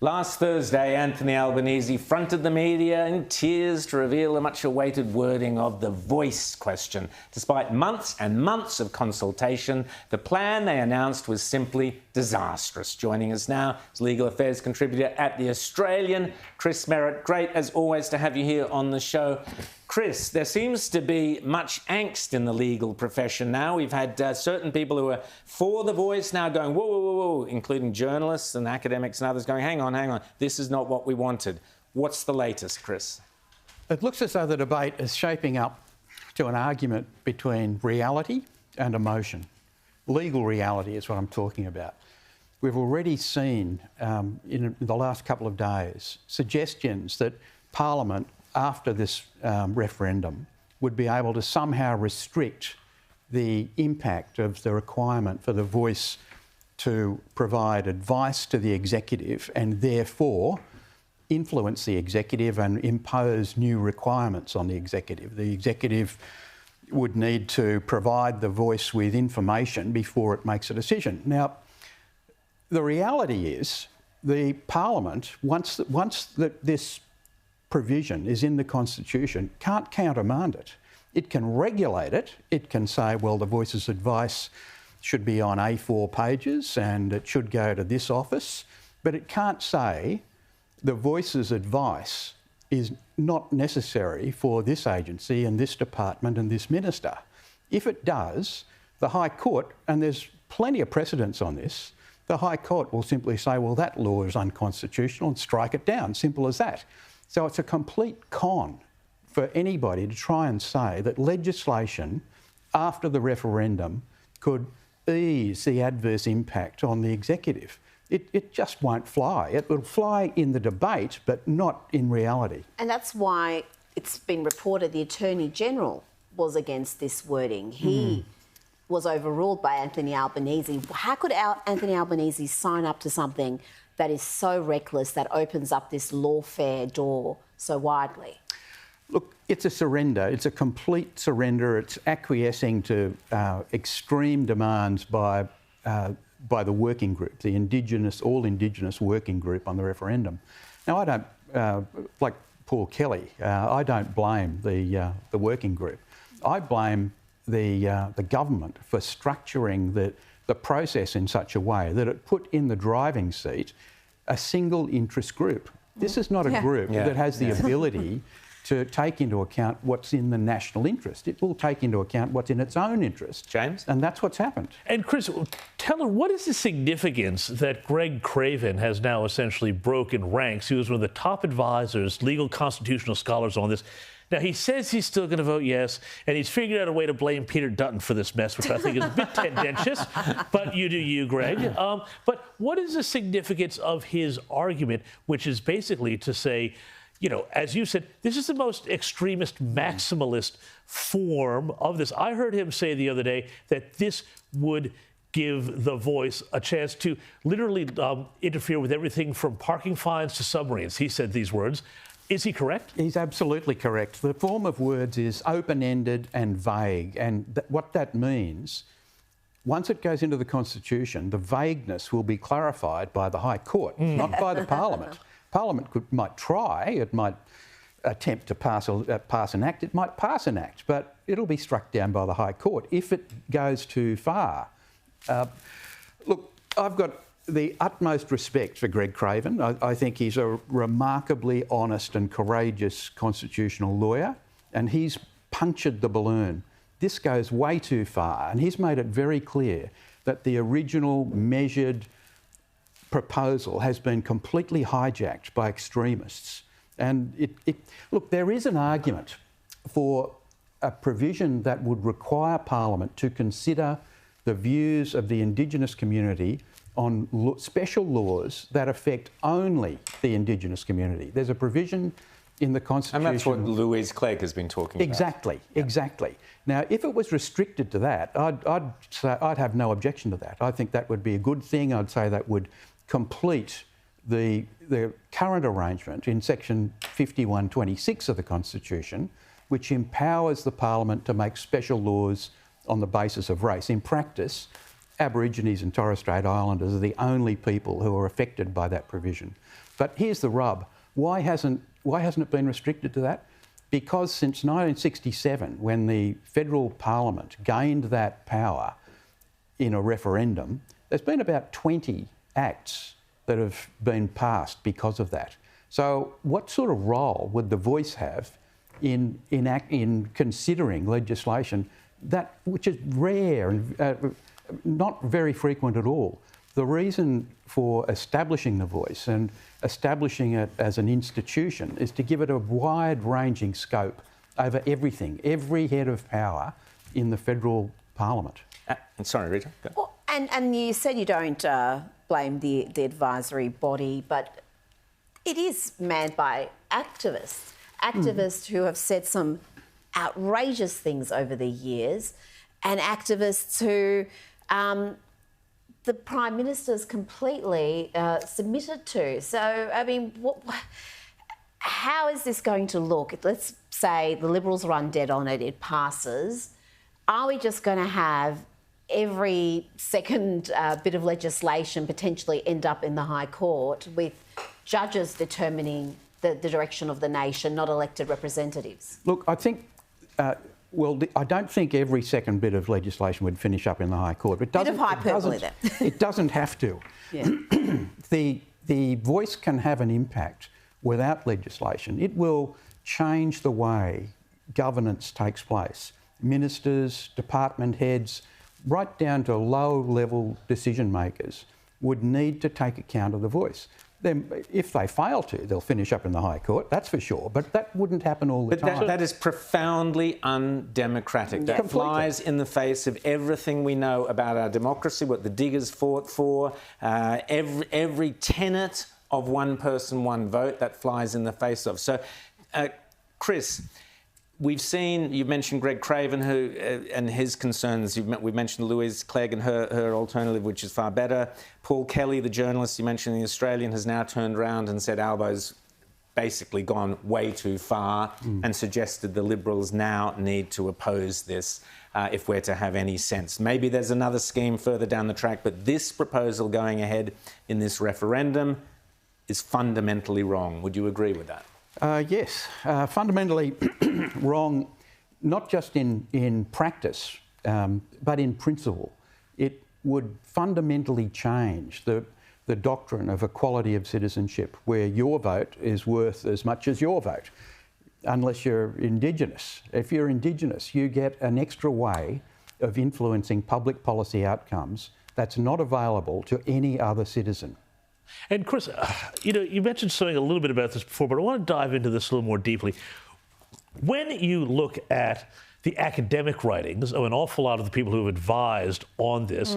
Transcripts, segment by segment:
Last Thursday, Anthony Albanese fronted the media in tears to reveal the much-awaited wording of the voice question. Despite months and months of consultation, the plan they announced was simply disastrous. Joining us now is legal affairs contributor at The Australian, Chris Merritt. Great, as always, to have you here on the show. Chris, there seems to be much angst in the legal profession now. We've had certain people who are for the voice now going, whoa, whoa, whoa, whoa, including journalists and academics and others going, hang on, this is not what we wanted. What's the latest, Chris? It looks as though the debate is shaping up to an argument between reality and emotion. Legal reality is what I'm talking about. We've already seen in the last couple of days suggestions that Parliament, after this referendum, would be able to somehow restrict the impact of the requirement for the voice to provide advice to the executive and therefore influence the executive and impose new requirements on the executive. The executive would need to provide the voice with information before it makes a decision. Now, the reality is the Parliament, once this provision is in the Constitution, can't countermand it. It can regulate it. It can say, well, the voice's advice should be on A4 pages and it should go to this office, but it can't say the voice's advice is not necessary for this agency and this department and this minister. If it does, the High Court, and there's plenty of precedence on this, the High Court will simply say, well, that law is unconstitutional and strike it down, simple as that. So it's a complete con for anybody to try and say that legislation after the referendum could ease the adverse impact on the executive. It just won't fly. It will fly in the debate, but not in reality. And that's why it's been reported the Attorney-General was against this wording. He was overruled by Anthony Albanese. How could Anthony Albanese sign up to something that is so reckless, that opens up this lawfare door so widely? Look, it's a surrender. It's a complete surrender. It's acquiescing to extreme demands by the working group, the all Indigenous working group on the referendum. Now, I don't, like Paul Kelly, I don't blame the working group. I blame the government for structuring the process in such a way that it put in the driving seat a single interest group. This is not a group that has the ability to take into account what's in the national interest. It will take into account what's in its own interest. James? And that's what's happened. And Chris, tell her, what is the significance that Greg Craven has now essentially broken ranks? He was one of the top advisors, legal constitutional scholars on this. Now, he says he's still going to vote yes, and he's figured out a way to blame Peter Dutton for this mess, which I think is a bit tendentious, but you do you, Greg. But what is the significance of his argument, which is basically to say, you know, as you said, this is the most extremist, maximalist form of this. I heard him say the other day that this would give the voice a chance to literally interfere with everything from parking fines to submarines. He said these words. Is he correct? He's absolutely correct. The form of words is open-ended and vague, and what that means, once it goes into the Constitution, the vagueness will be clarified by the High Court, not by the Parliament. Parliament might try, it might attempt to pass an act, it might pass an act, but it'll be struck down by the High Court if it goes too far. Look, I've got the utmost respect for Greg Craven. I think he's a remarkably honest and courageous constitutional lawyer, and he's punctured the balloon. This goes way too far, and he's made it very clear that the original measured proposal has been completely hijacked by extremists. And look, there is an argument for a provision that would require Parliament to consider the views of the Indigenous community on special laws that affect only the Indigenous community. There's a provision in the Constitution... And that's what Louise Clegg has been talking about. Exactly. Now, if it was restricted to that, I'd have no objection to that. I think that would be a good thing. I'd say that would complete the current arrangement in section 5126 of the Constitution, which empowers the Parliament to make special laws on the basis of race. In practice, Aborigines and Torres Strait Islanders are the only people who are affected by that provision. But here's the rub. Why hasn't it been restricted to that? Because since 1967, when the federal parliament gained that power in a referendum, there's been about 20 acts that have been passed because of that. So what sort of role would the voice have in considering legislation that which is rare and not very frequent at all? The reason for establishing the voice and establishing it as an institution is to give it a wide-ranging scope over everything, every head of power in the federal parliament. Sorry, Rita. Go. Well, and you said you don't blame the advisory body, but it is manned by activists who have said some outrageous things over the years, and activists who the Prime Minister's completely submitted to. So, I mean, how is this going to look? Let's say the Liberals run dead on it, it passes. Are we just going to have every second bit of legislation potentially end up in the High Court with judges determining the direction of the nation, not elected representatives? Look, I think... I don't think every second bit of legislation would finish up in the High Court. Bit of hyperbole there. It doesn't have to. Yeah. The voice can have an impact without legislation. It will change the way governance takes place. Ministers, department heads, right down to low-level decision makers would need to take account of the voice. Then, if they fail to, they'll finish up in the High Court, that's for sure. But that wouldn't happen all the time. But that is profoundly undemocratic. That flies in the face of everything we know about our democracy, what the Diggers fought for, every tenet of one person, one vote, that flies in the face of. So, Chris, we've seen, you've mentioned Greg Craven and his concerns. We've mentioned Louise Clegg and her alternative, which is far better. Paul Kelly, the journalist you mentioned in The Australian, has now turned around and said Albo's basically gone way too far and suggested the Liberals now need to oppose this if we're to have any sense. Maybe there's another scheme further down the track, but this proposal going ahead in this referendum is fundamentally wrong. Would you agree with that? Yes, fundamentally wrong, not just in practice, but in principle. It would fundamentally change the doctrine of equality of citizenship, where your vote is worth as much as your vote, unless you're Indigenous. If you're Indigenous, you get an extra way of influencing public policy outcomes that's not available to any other citizen. And Chris, you mentioned something a little bit about this before, but I want to dive into this a little more deeply. When you look at the academic writings of an awful lot of the people who have advised on this,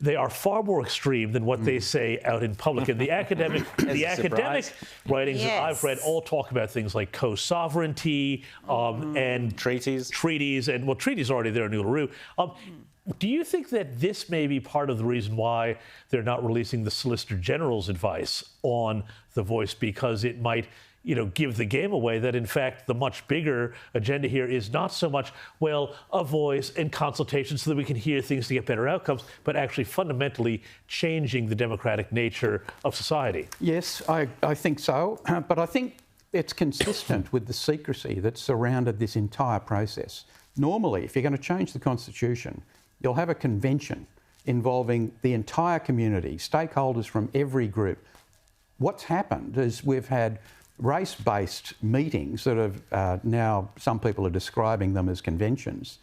they are far more extreme than what they say out in public. And the academic writings that I've read all talk about things like co-sovereignty and treaties, and well, treaties are already there in Uluru. Do you think that this may be part of the reason why they're not releasing the Solicitor General's advice on the voice, because it might, give the game away that, in fact, the much bigger agenda here is not so much, well, a voice and consultation so that we can hear things to get better outcomes, but actually fundamentally changing the democratic nature of society? Yes, I think so. But I think it's consistent with the secrecy that's surrounded this entire process. Normally, if you're going to change the Constitution, you'll have a convention involving the entire community, stakeholders from every group. What's happened is we've had race-based meetings that have now, some people are describing them as conventions,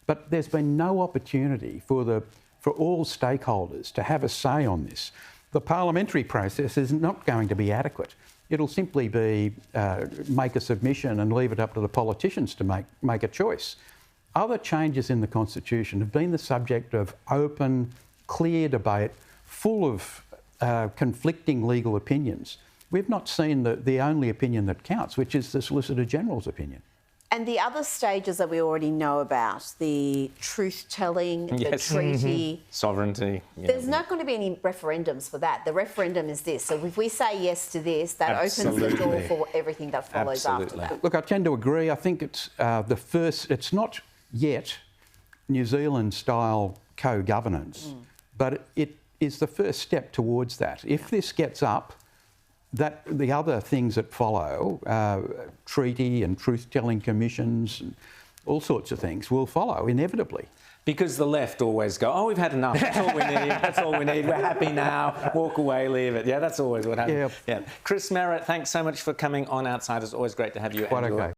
but there's been no opportunity for all stakeholders to have a say on this. The parliamentary process is not going to be adequate. It'll simply be make a submission and leave it up to the politicians to make a choice. Other changes in the Constitution have been the subject of open, clear debate, full of conflicting legal opinions. We've not seen the only opinion that counts, which is the Solicitor General's opinion. And the other stages that we already know about, the truth-telling, the treaty... Sovereignty. There's not going to be any referendums for that. The referendum is this. So if we say yes to this, that opens the door for everything that follows after that. Look, I tend to agree. I think it's the first... It's not yet New Zealand-style co-governance, but it is the first step towards that. If this gets up, that the other things that follow, treaty and truth-telling commissions, and all sorts of things will follow inevitably. Because the left always go, oh, we've had enough. That's all we need. That's all we need. We're happy now. Walk away, leave it. Yeah, that's always what happens. Yeah. Chris Merritt, thanks so much for coming on Outsiders. Always great to have you. Quite okay.